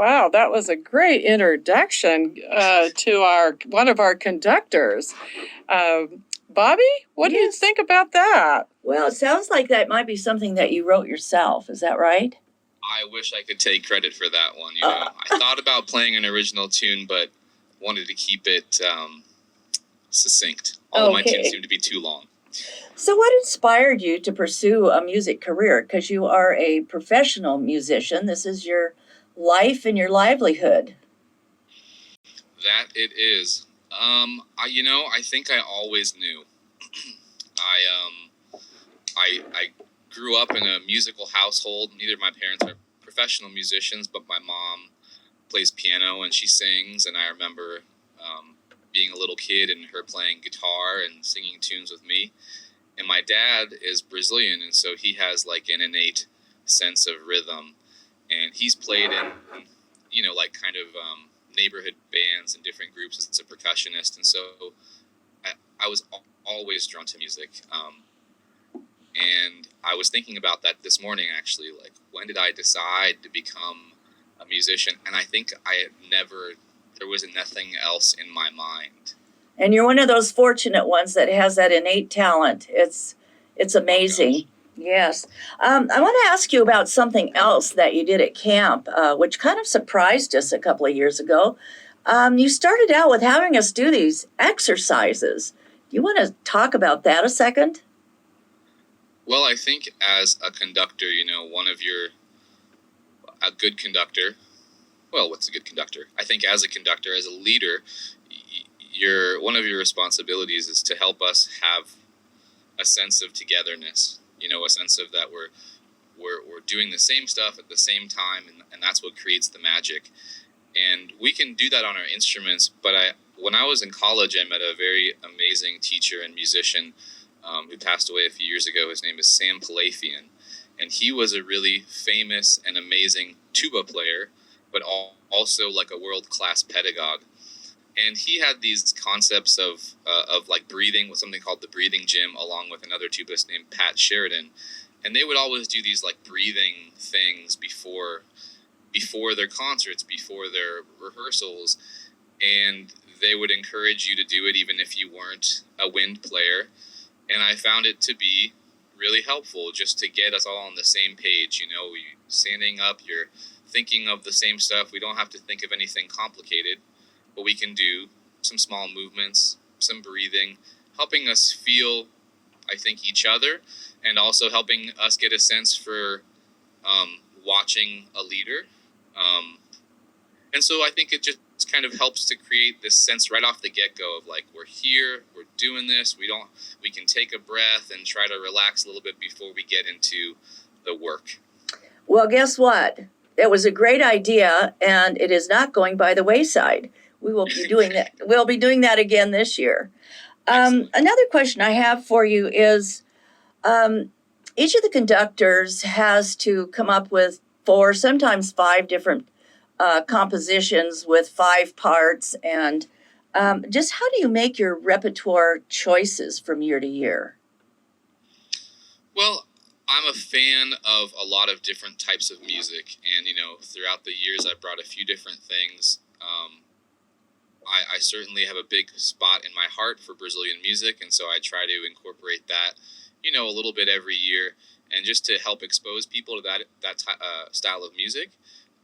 Wow, that was a great introduction to one of our conductors. Bobby, what do you think about that? Well, it sounds like that might be something that you wrote yourself. Is that right? I wish I could take credit for that one. I thought about playing an original tune, but wanted to keep it succinct. All of my tunes seem to be too long. So what inspired you to pursue a music career? Because you are a professional musician. This is your life and your livelihood. That it is. I think I always knew. I grew up in a musical household. Neither of my parents are professional musicians, but my mom plays piano and she sings. And I remember being a little kid and her playing guitar and singing tunes with me. And my dad is Brazilian, and so he has like an innate sense of rhythm. And he's played in, kind of neighborhood bands and different groups as a percussionist. And so I was always drawn to music. And I was thinking about that this morning, actually, like, when did I decide to become a musician? And I think there was nothing else in my mind. And you're one of those fortunate ones that has that innate talent. It's amazing. Yes. I want to ask you about something else that you did at camp, which kind of surprised us a couple of years ago. You started out with having us do these exercises. Do you want to talk about that a second? Well, I think as a conductor, a good conductor, what's a good conductor? I think as a conductor, as a leader, one of your responsibilities is to help us have a sense of togetherness, a sense of that we're doing the same stuff at the same time, and that's what creates the magic. And we can do that on our instruments, but when I was in college, I met a very amazing teacher and musician who passed away a few years ago. His name is Sam Palafian, and he was a really famous and amazing tuba player, but also like a world-class pedagogue. And he had these concepts of like breathing with something called the breathing gym, along with another tubist named Pat Sheridan. And they would always do these like breathing things before their concerts, before their rehearsals. And they would encourage you to do it even if you weren't a wind player. And I found it to be really helpful just to get us all on the same page. Standing up, you're thinking of the same stuff. We don't have to think of anything complicated, but we can do some small movements, some breathing, helping us feel, I think, each other, and also helping us get a sense for watching a leader. And so I think it just kind of helps to create this sense right off the get-go of like, we're here, we're doing this, we can take a breath and try to relax a little bit before we get into the work. Well, guess what? It was a great idea, and it is not going by the wayside. We will be doing that. We'll be doing that again this year. Another question I have for you is, each of the conductors has to come up with 4, sometimes 5 different compositions with 5 parts. And just how do you make your repertoire choices from year to year? Well, I'm a fan of a lot of different types of music. And, throughout the years, I've brought a few different things. I certainly have a big spot in my heart for Brazilian music, and so I try to incorporate that, a little bit every year, and just to help expose people to that style of music.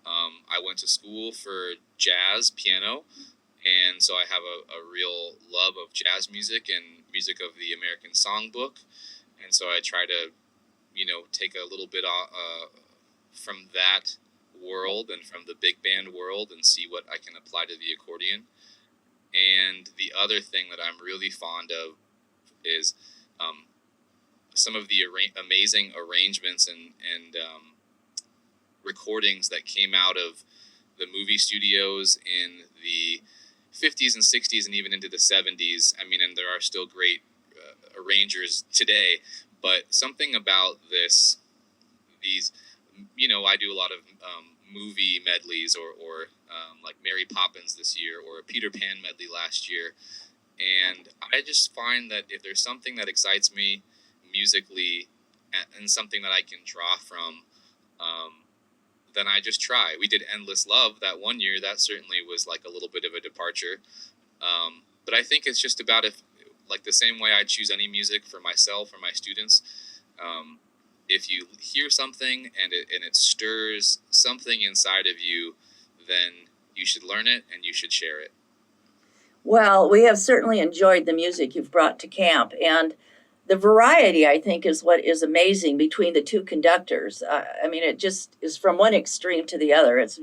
I went to school for jazz piano, and so I have a real love of jazz music and music of the American songbook, and so I try to, take a little bit from that world and from the big band world and see what I can apply to the accordion. And the other thing that I'm really fond of is some of the amazing arrangements and recordings that came out of the movie studios in the 50s and 60s and even into the 70s. I mean, and there are still great arrangers today, but something about these, I do a lot of movie medleys or like Mary Poppins this year or a Peter Pan medley last year. And I just find that if there's something that excites me musically and something that I can draw from, then I just try. We did Endless Love that one year. That certainly was like a little bit of a departure. But I think it's just about like the same way I choose any music for myself or my students. If you hear something and it stirs something inside of you, then you should learn it and you should share it. Well, we have certainly enjoyed the music you've brought to camp, and the variety, I think, is what is amazing between the two conductors. I mean, it just is from one extreme to the other. It's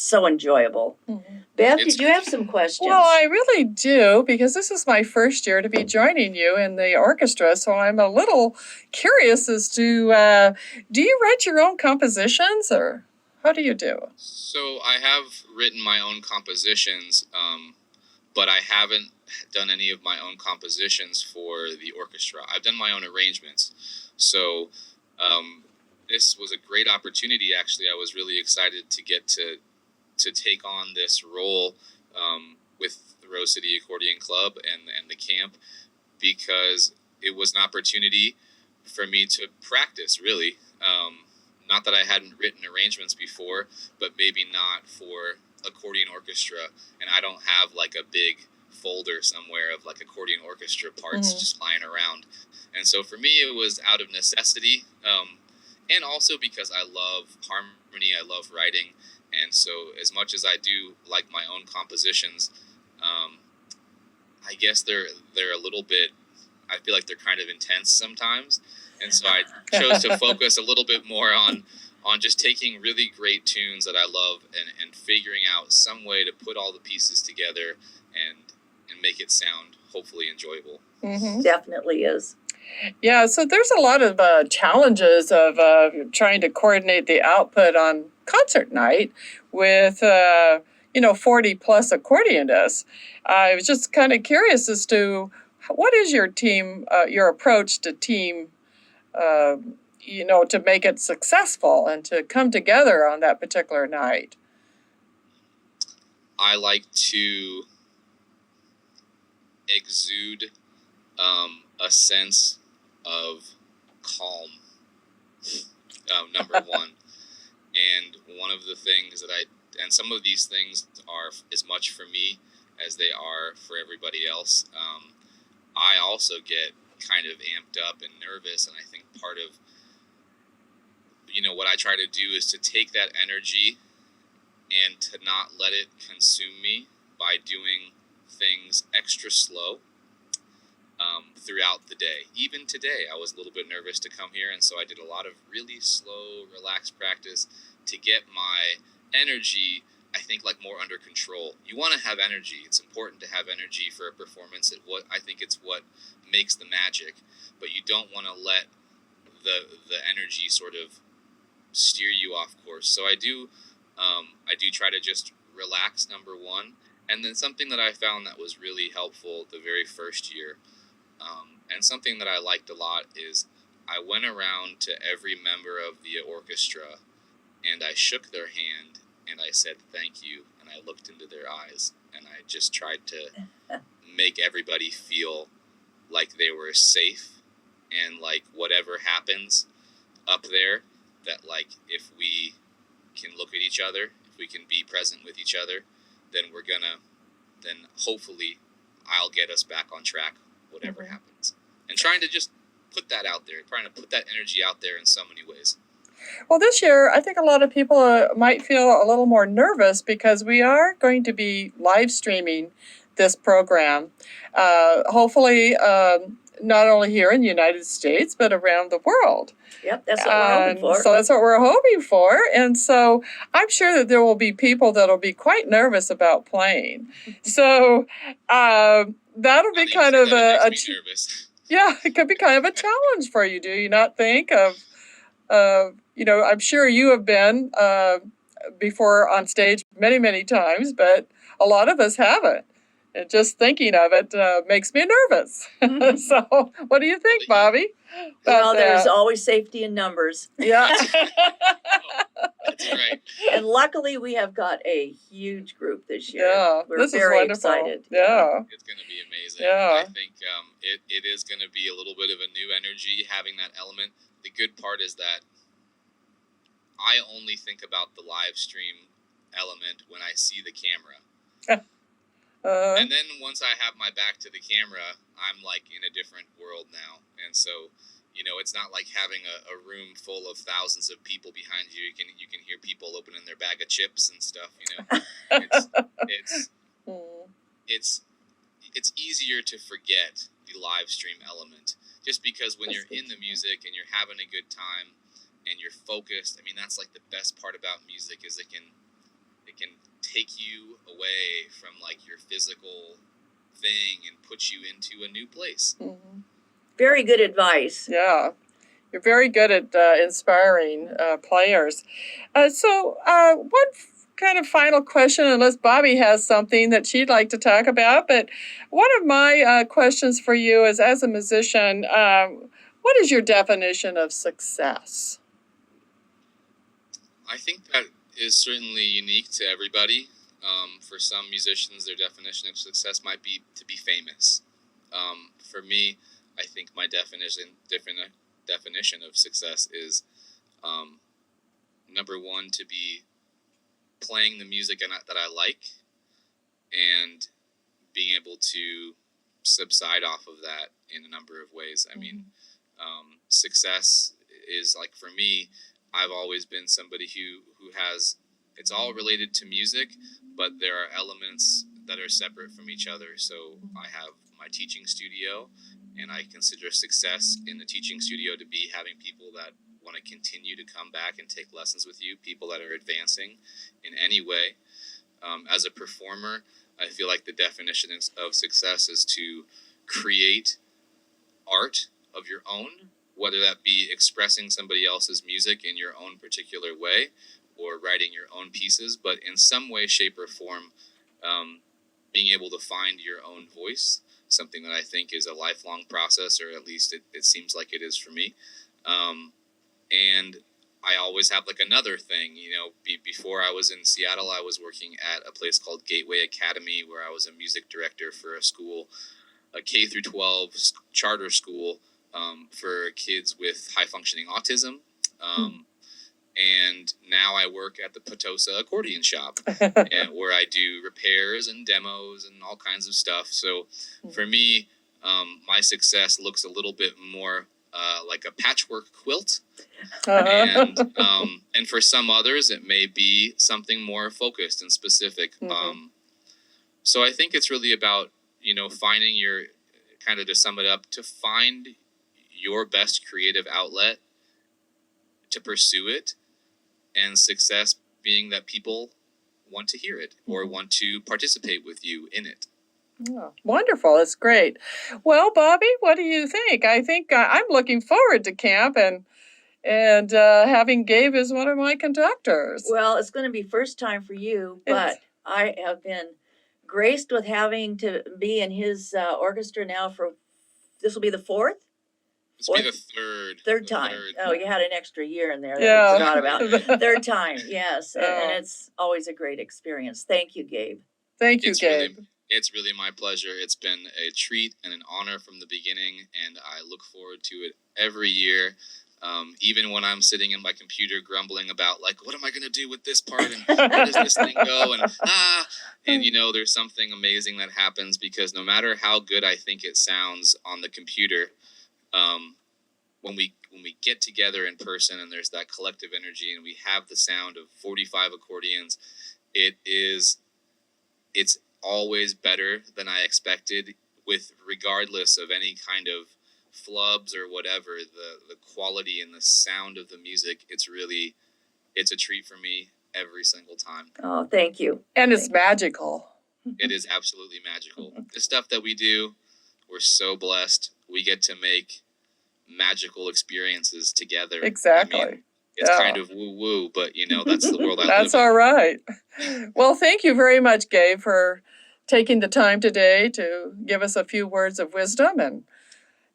so enjoyable. Mm-hmm. Bev, did you have some questions? Well, I really do, because this is my first year to be joining you in the orchestra, so I'm a little curious as to, do you write your own compositions, or how do you do? So I have written my own compositions, but I haven't done any of my own compositions for the orchestra. I've done my own arrangements. So this was a great opportunity, actually. I was really excited to get to take on this role with the Rose City Accordion Club and the camp, because it was an opportunity for me to practice, really. Not that I hadn't written arrangements before, but maybe not for accordion orchestra, and I don't have like a big folder somewhere of like accordion orchestra parts just lying around. And so for me, it was out of necessity, and also because I love harmony, I love writing, and so as much as I do like my own compositions, I guess they're a little bit, I feel like they're kind of intense sometimes, and so I chose to focus a little bit more on just taking really great tunes that I love and figuring out some way to put all the pieces together and make it sound hopefully enjoyable. Mm-hmm. Definitely is. Yeah, so there's a lot of challenges of trying to coordinate the output on concert night with 40 plus accordionists. I was just kind of curious as to what is your approach to team, to make it successful and to come together on that particular night. I like to exude a sense of calm, number one. And one of the things and some of these things are as much for me as they are for everybody else. I also get kind of amped up and nervous, and I think part of what I try to do is to take that energy and to not let it consume me by doing things extra slow throughout the day. Even today, I was a little bit nervous to come here, and so I did a lot of really slow, relaxed practice to get my energy, I think, like more under control. You want to have energy. It's important to have energy for a performance. I think it's what makes the magic, but you don't want to let the energy sort of steer you off course. So I do try to just relax, number one. And then something that I found that was really helpful the very first year, and something that I liked a lot, is I went around to every member of the orchestra and I shook their hand and I said thank you, and I looked into their eyes, and I just tried to make everybody feel like they were safe, and like whatever happens up there, that like if we can look at each other, if we can be present with each other, then hopefully I'll get us back on track, whatever happens. And trying to just put that out there, trying to put that energy out there in so many ways. Well, this year, I think a lot of people might feel a little more nervous because we are going to be live streaming this program, hopefully not only here in the United States, but around the world. Yep, that's what we're hoping for. So that's what we're hoping for. And so I'm sure that there will be people that will be quite nervous about playing. So that'll be kind of nervous. Yeah, it could be kind of a challenge for you. Do you not think of, I'm sure you have been before on stage many, many times, but a lot of us haven't. And just thinking of it makes me nervous. So what do you think, Bobby? Well, there's always safety in numbers. Yeah. That's right. And luckily, we have got a huge group this year. Yeah, We're this very is wonderful. excited. Yeah. It's going to be amazing. Yeah. I think it is going to be a little bit of a new energy having that element. The good part is that I only think about the live stream element when I see the camera. And then once I have my back to the camera, I'm like in a different world now. And so, it's not like having a room full of thousands of people behind you. You can hear people opening their bag of chips and stuff. It's easier to forget the live stream element, just because when you're in the music and you're having a good time and you're focused. I mean, that's like the best part about music is it can take you away from like your physical thing and put you into a new place. Mm-hmm. Very good advice. Yeah, you're very good at inspiring players. So one kind of final question, unless Bobby has something that she'd like to talk about, but one of my questions for you is, as a musician, what is your definition of success? I think that is certainly unique to everybody. For some musicians, their definition of success might be to be famous. For me, I think my definition of success is, number one, to be playing the music that I like and being able to subside off of that in a number of ways. I mean, success is, like, for me, I've always been somebody who has, it's all related to music, but there are elements that are separate from each other. So I have my teaching studio, and I consider success in the teaching studio to be having people that want to continue to come back and take lessons with you, people that are advancing in any way. As a performer, I feel like the definition of success is to create art of your own, whether that be expressing somebody else's music in your own particular way or writing your own pieces, but in some way, shape, or form, being able to find your own voice, something that I think is a lifelong process, or at least it seems like it is for me. And I always have like another thing, before I was in Seattle, I was working at a place called Gateway Academy, where I was a music director for a school, a K through 12 charter school for kids with high functioning autism. And now I work at the Potosa accordion shop where I do repairs and demos and all kinds of stuff. So for me, my success looks a little bit more like a patchwork quilt. And for some others, it may be something more focused and specific. So I think it's really about, finding your, kind of to sum it up, to find your best creative outlet, to pursue it, and success being that people want to hear it or want to participate with you in it. Oh, wonderful. That's great. Well, Bobby, what do you think? I think I'm looking forward to camp and having Gabe as one of my conductors. Well, it's going to be first time for you, but I have been graced with having to be in his orchestra now for, this will be the fourth? This will be the third time. Oh, you had an extra year in there that Yeah. we forgot about. Third time, yes. And it's always a great experience. Thank you, Gabe. Thank you, Gabe. It's really my pleasure. It's been a treat and an honor from the beginning, and I look forward to it every year. Even when I'm sitting in my computer grumbling about, like, what am I going to do with this part, and where does this thing go, and there's something amazing that happens, because no matter how good I think it sounds on the computer, when we get together in person and there's that collective energy and we have the sound of 45 accordions, it's always better than I expected, with regardless of any kind of flubs or whatever. The quality and the sound of the music, it's a treat for me every single time. Oh, thank you. And it's magical. It is absolutely magical. The stuff that we do, we're so blessed. We get to make magical experiences together. Exactly. I mean, it's kind of woo-woo, but that's the world I live in. That's all right. Well, thank you very much, Gabe, for taking the time today to give us a few words of wisdom and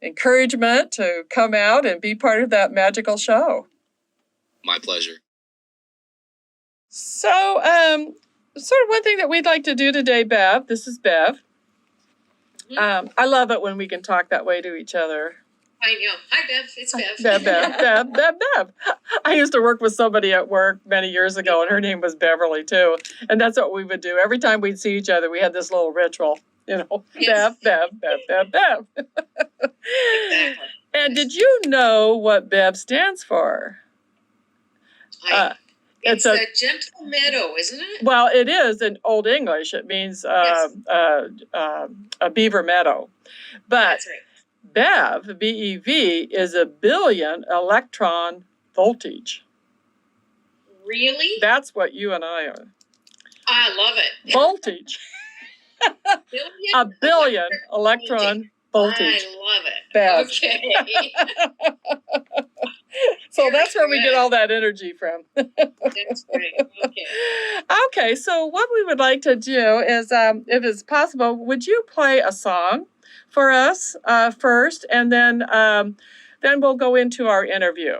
encouragement to come out and be part of that magical show. My pleasure. So, sort of one thing that we'd like to do today, Bev, this is Bev. I love it when we can talk that way to each other. I know. Hi, Bev. It's Bev. Bev. I used to work with somebody at work many years ago, and her name was Beverly too. And that's what we would do every time we'd see each other. We had this little ritual, Yes. Bev. Exactly. And did you know what Bev stands for? It's a gentle meadow, isn't it? Well, it is in Old English. It means a beaver meadow. But That's right. BeV, B-E-V, is a billion electron voltage. Really? That's what you and I are. I love it. Voltage. A billion electron voltage. I love it. Bev. Okay. So that's where we get all that energy from. That's great. Okay. Okay, so what we would like to do is, if it's possible, would you play a song for us first, and then we'll go into our interview.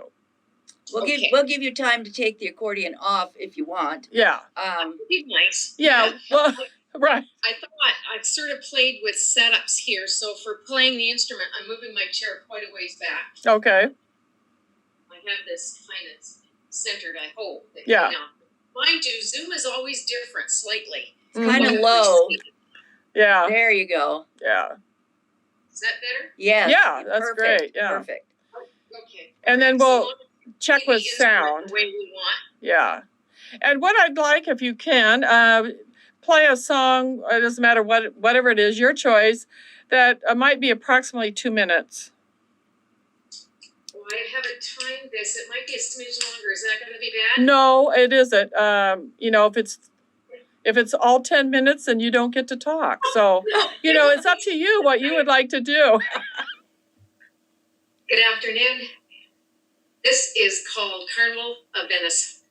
We'll give you time to take the accordion off if you want. Yeah. That would be nice. Yeah. Well, right. I thought I've sort of played with setups here, so for playing the instrument, I'm moving my chair quite a ways back. Okay. I have this kind of centered, I hope. Yeah. Mind you, Zoom is always different, slightly. It's kind of low. Yeah. There you go. Yeah. Is that better? Yes. Yeah, that's perfect. great. Yeah. Perfect. Okay. And then we'll check with sound. The way we want. Yeah. And what I'd like, if you can, play a song, it doesn't matter whatever it is, your choice, that might be approximately 2 minutes. Well, I haven't timed this. It might be a smidge longer. Is that going to be bad? No, it isn't. If it's all 10 minutes, then you don't get to talk. So, it's up to you what you would like to do. Good afternoon. This is called Carnival of Venice.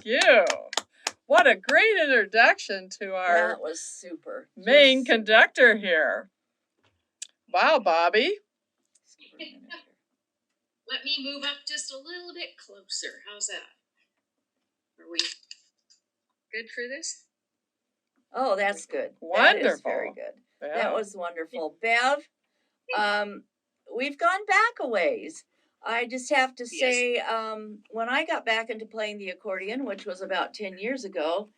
Thank you. What a great introduction to our That was super. main Just conductor here. Wow, Bobby. super miniature. Let me move up just a little bit closer. How's that? Are we good for this? Oh, that's good. That is Wonderful. very good. Yeah. That was wonderful. Bev, we've gone back a ways. I just have to say, when I got back into playing the accordion, which was about 10 years ago,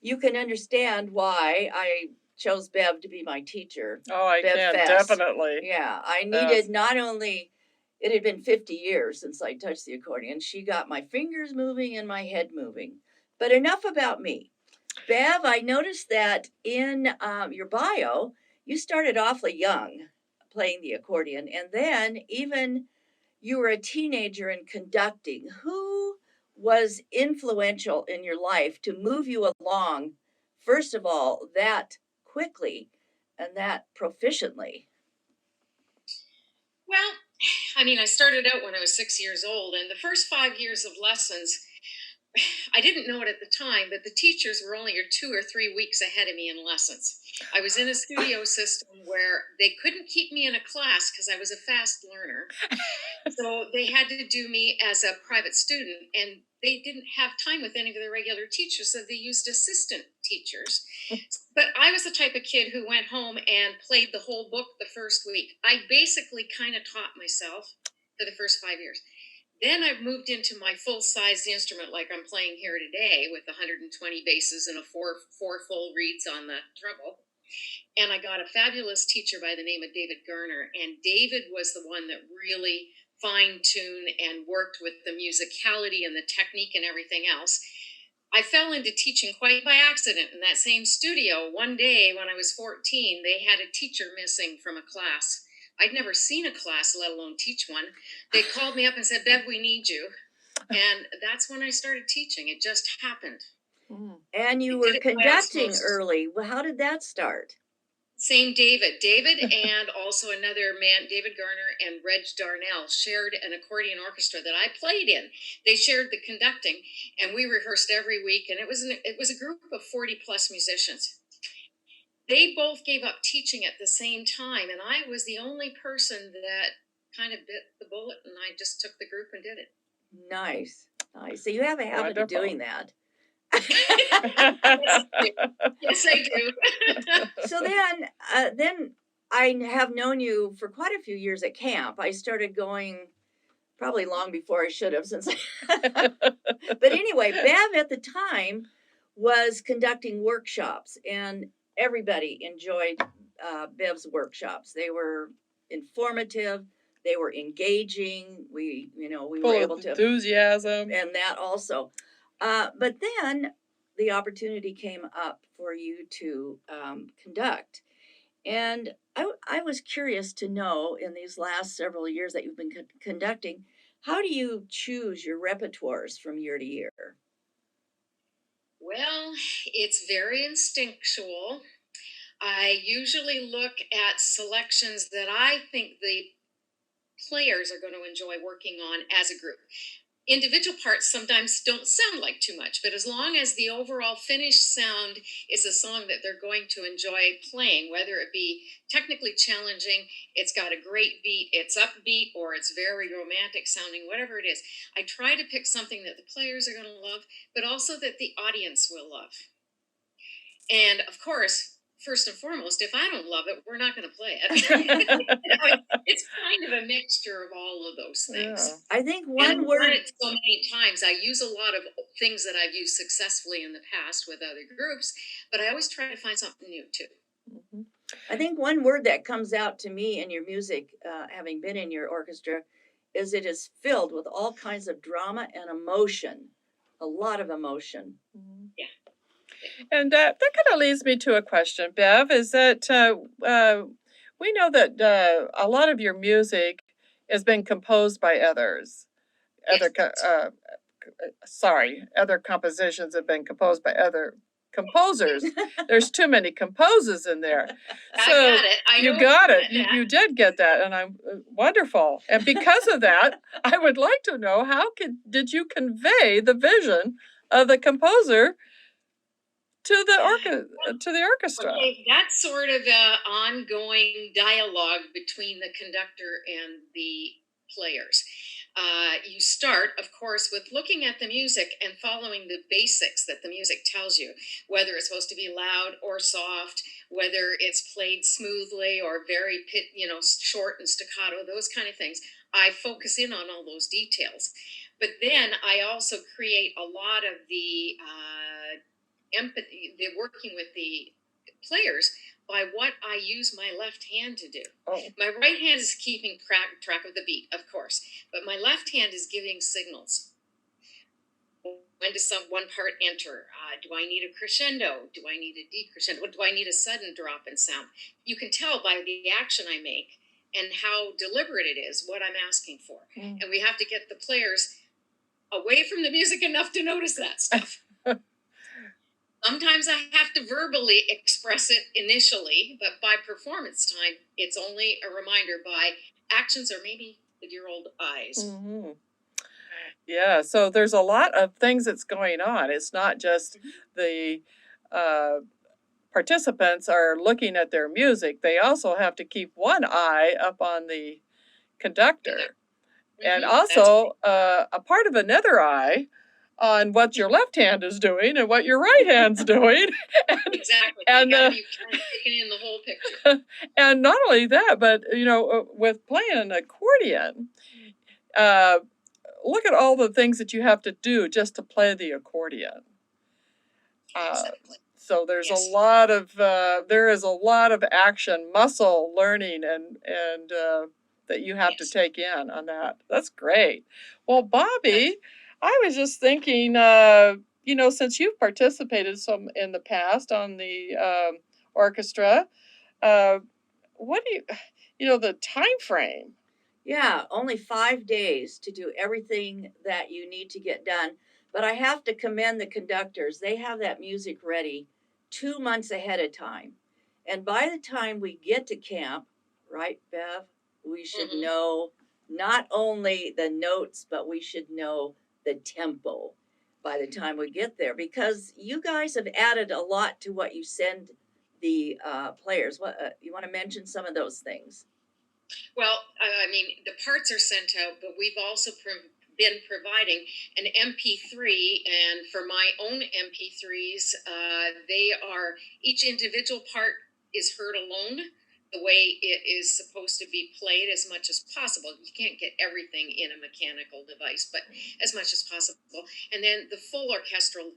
you can understand why I chose Bev to be my teacher. Oh, I Bev can, Fess. definitely. Yeah, I needed not only, it had been 50 years since I touched the accordion. She got my fingers moving and my head moving. But enough about me. Bev, I noticed that in your bio, you started awfully young playing the accordion, and then even you were a teenager and conducting. Who was influential in your life to move you along, first of all, that quickly and that proficiently? Well, I mean, I started out when I was 6 years old, and the first 5 years of lessons, I didn't know it at the time, but the teachers were only 2 or 3 weeks ahead of me in lessons. I was in a studio system where they couldn't keep me in a class because I was a fast learner. So they had to do me as a private student, and they didn't have time with any of the regular teachers, so they used assistant teachers. But I was the type of kid who went home and played the whole book the first week. I basically kind of taught myself for the first 5 years. Then I moved into my full-sized instrument like I'm playing here today with 120 basses and four full reeds on the treble. And I got a fabulous teacher by the name of David Garner. And David was the one that really fine-tuned and worked with the musicality and the technique and everything else. I fell into teaching quite by accident in that same studio. One day when I was 14, they had a teacher missing from a class. I'd never seen a class, let alone teach one. They called me up and said, Bev, we need you. And that's when I started teaching. It just happened. And you were conducting early. Well, how did that start? Same David. David and also another man, David Garner and Reg Darnell, shared an accordion orchestra that I played in. They shared the conducting, and we rehearsed every week, and it was a group of 40 plus musicians. They both gave up teaching at the same time, and I was the only person that kind of bit the bullet, and I just took the group and did it. Nice. So you have a habit of doing that. Yes, I do. So then I have known you for quite a few years at camp. I started going probably long before I should have, but anyway, Bev at the time was conducting workshops, and everybody enjoyed Bev's workshops. They were informative, they were engaging. We were able to enthusiasm, and that also. But then the opportunity came up for you to conduct. And I was curious to know, in these last several years that you've been conducting, how do you choose your repertoires from year to year? Well, it's very instinctual. I usually look at selections that I think the players are going to enjoy working on as a group. Individual parts sometimes don't sound like too much, but as long as the overall finished sound is a song that they're going to enjoy playing, whether it be technically challenging, it's got a great beat, it's upbeat, or it's very romantic sounding, whatever it is, I try to pick something that the players are going to love, but also that the audience will love. And of course, first and foremost, if I don't love it, we're not going to play it. It's kind of a mixture of all of those things. Yeah. I think one word. I've done it so many times. I use a lot of things that I've used successfully in the past with other groups, but I always try to find something new too. Mm-hmm. I think one word that comes out to me in your music, having been in your orchestra, is it is filled with all kinds of drama and emotion, a lot of emotion. Mm-hmm. Yeah. And that kind of leads me to a question, Bev, is that we know that a lot of your music has been composed by others. Yes. Other compositions have been composed by other composers. There's too many composers in there. So I got it. You got it. You did get that, and I'm wonderful. And because of that, I would like to know, how did you convey the vision the composer to the orchestra. Okay, that's sort of an ongoing dialogue between the conductor and the players. You start, of course, with looking at the music and following the basics that the music tells you, whether it's supposed to be loud or soft, whether it's played smoothly or very short and staccato, those kind of things. I focus in on all those details. But then I also create a lot of the empathy, the working with the players by what I use my left hand to do. Oh. My right hand is keeping track of the beat, of course, but my left hand is giving signals. When does one part enter? Do I need a crescendo? Do I need a decrescendo? Do I need a sudden drop in sound? You can tell by the action I make and how deliberate it is what I'm asking for. And we have to get the players away from the music enough to notice that stuff. Sometimes I have to verbally express it initially, but by performance time, it's only a reminder by actions or maybe with your old eyes. Mm-hmm. Yeah, so there's a lot of things that's going on. It's not just the participants are looking at their music. They also have to keep one eye up on the conductor. And also a part of another eye on what your left hand is doing and what your right hand's doing. Exactly. And you gotta be kind of taking in the whole picture. And not only that, but with playing an accordion, look at all the things that you have to do just to play the accordion. Exactly. So there's there is a lot of action, muscle learning, and that you have to take in on that. That's great. Well, Bobby, I was just thinking, since you've participated some in the past on the orchestra, what do the time frame? Yeah, only 5 days to do everything that you need to get done. But I have to commend the conductors. They have that music ready 2 months ahead of time. And by the time we get to camp, right, Bev, we should know not only the notes, but we should know the tempo by the time we get there, because you guys have added a lot to what you send the players. What you want to mention some of those things? Well, I mean, the parts are sent out, but we've also been providing an MP3, and for my own MP3s, each individual part is heard alone, the way it is supposed to be played as much as possible. You can't get everything in a mechanical device, but as much as possible. And then the full orchestral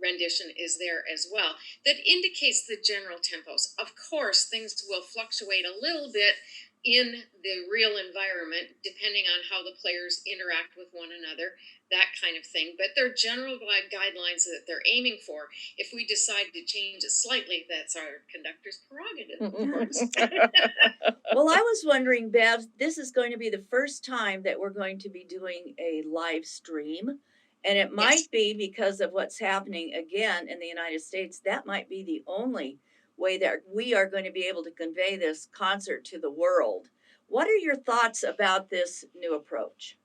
rendition is there as well that indicates the general tempos. Of course, things will fluctuate a little bit in the real environment depending on how the players interact with one another, that kind of thing. But they're general guidelines that they're aiming for. If we decide to change it slightly, that's our conductor's prerogative, of course. Well, I was wondering, Bev, this is going to be the first time that we're going to be doing a live stream. And it might be because of what's happening again in the United States. That might be the only way that we are going to be able to convey this concert to the world. What are your thoughts about this new approach?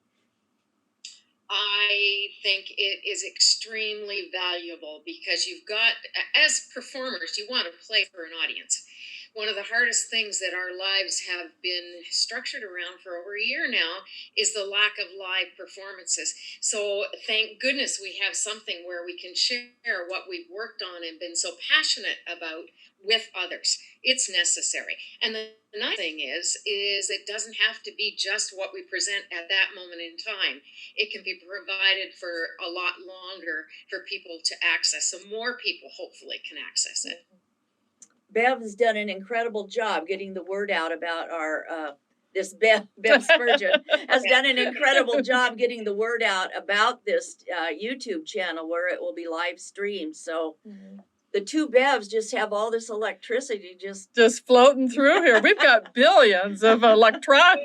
I think it is extremely valuable because you've got, as performers, you want to play for an audience. One of the hardest things that our lives have been structured around for over a year now is the lack of live performances. So thank goodness we have something where we can share what we've worked on and been so passionate about with others. It's necessary. And the nice thing is it doesn't have to be just what we present at that moment in time. It can be provided for a lot longer for people to access. So more people hopefully can access it. Bev has done an incredible job getting the word out about our this Bev Spurgeon has done an incredible job getting the word out about this YouTube channel where it will be live streamed. So the two Bevs just have all this electricity just floating through here. We've got billions of electron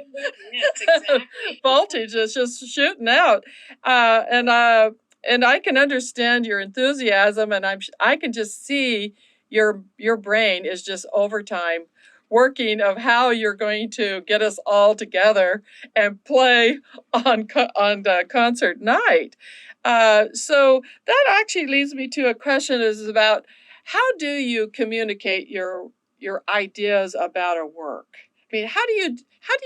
voltage that's just shooting out, and I can understand your enthusiasm, and I can just see your brain is just overtime working of how you're going to get us all together and play on the concert night. So that actually leads me to a question is about how do you communicate your ideas about a work? I mean, how do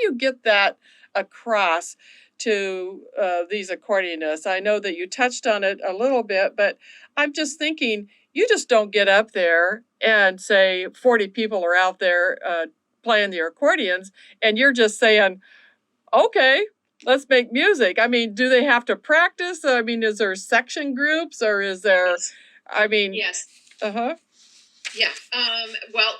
you get that across to these accordionists? I know that you touched on it a little bit, but I'm just thinking you just don't get up there and say 40 people are out there playing the accordions, and you're just saying, okay, let's make music. I mean, do they have to practice? I mean, is there section groups or is there, Yes. I mean, Yes. uh-huh. Yeah. Well,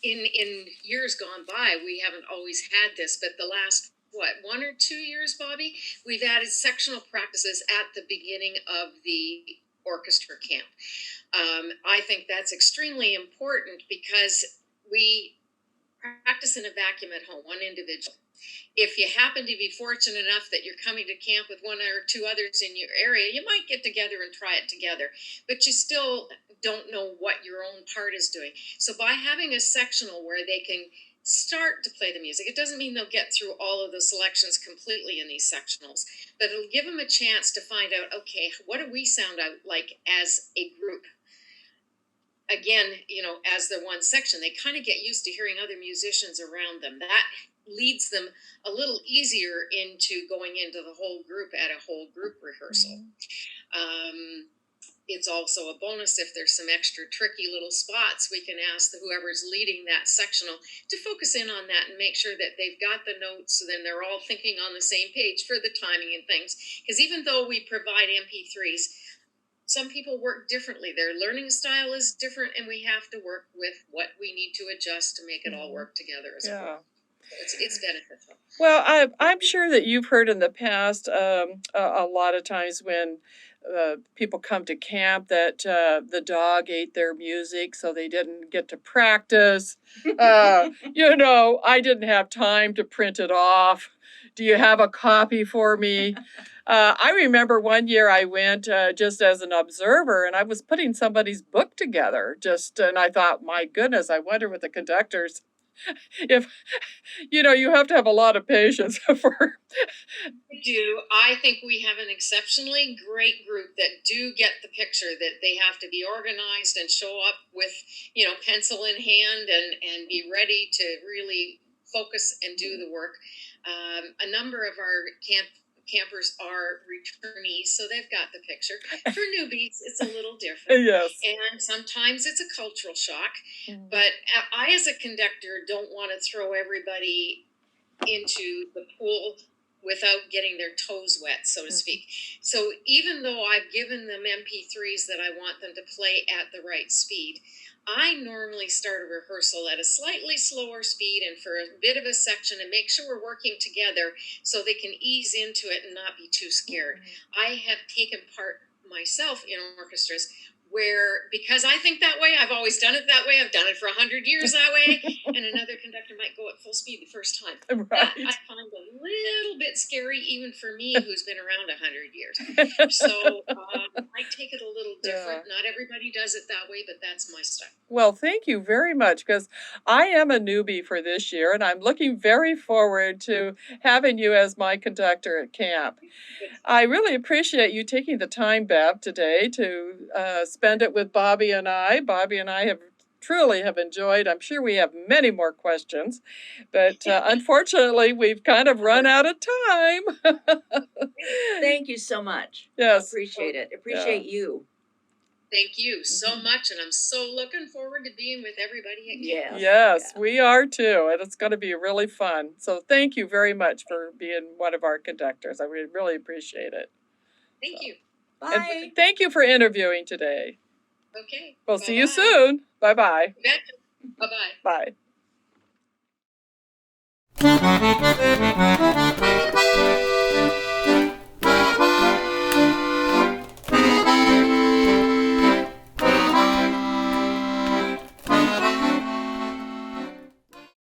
in years gone by, we haven't always had this, but the last 1 or 2 years, Bobby, we've added sectional practices at the beginning of the orchestra camp. I think that's extremely important because we practice in a vacuum at home, one individual. If you happen to be fortunate enough that you're coming to camp with one or two others in your area, you might get together and try it together, but you still don't know what your own part is doing. So by having a sectional where they can start to play the music, it doesn't mean they'll get through all of the selections completely in these sectionals, but it'll give them a chance to find out, okay, what do we sound out like as a group? Again, as the one section, they kind of get used to hearing other musicians around them. That leads them a little easier into going into the whole group at a whole group rehearsal. It's also a bonus if there's some extra tricky little spots, we can ask whoever's leading that sectional to focus in on that and make sure that they've got the notes so then they're all thinking on the same page for the timing and things. Because even though we provide MP3s, some people work differently. Their learning style is different, and we have to work with what we need to adjust to make it all work together as well. It's beneficial. Well, I'm sure that you've heard in the past a lot of times when people come to camp that the dog ate their music, so they didn't get to practice. I didn't have time to print it off. Do you have a copy for me? I remember one year I went just as an observer, and I was putting somebody's book together. And I thought, my goodness, I wonder what the conductors if you have to have a lot of patience for. We do. I think we have an exceptionally great group that do get the picture that they have to be organized and show up with, pencil in hand and be ready to really focus and do the work. A number of our campers are returnees, so they've got the picture. For newbies, it's a little different. Yes. And sometimes it's a cultural shock. But I, as a conductor, don't want to throw everybody into the pool without getting their toes wet, so to speak. So even though I've given them MP3s that I want them to play at the right speed, I normally start a rehearsal at a slightly slower speed and for a bit of a section and make sure we're working together so they can ease into it and not be too scared. I have taken part myself in orchestras where, because I think that way, I've always done it that way, I've done it for 100 years that way, and another conductor might go at full speed the first time. Right. That I find a little bit scary, even for me, who's been around 100 years. So I take it a little different. Not everybody does it that way, but that's my style. Well, thank you very much, because I am a newbie for this year, and I'm looking very forward to having you as my conductor at camp. I really appreciate you taking the time, Bev, today to spend it with Bobby and I. Bobby and I have truly enjoyed. I'm sure we have many more questions, but unfortunately, we've kind of run out of time. Thank you so much. Yes. Appreciate it. Appreciate you. Thank you so much, and I'm so looking forward to being with everybody again. Yes, we are too, and it's going to be really fun. So thank you very much for being one of our conductors. I really appreciate it. Thank you. Bye. And thank you for interviewing today. Okay. We'll see you soon. Bye-bye. Bye-bye. Bye.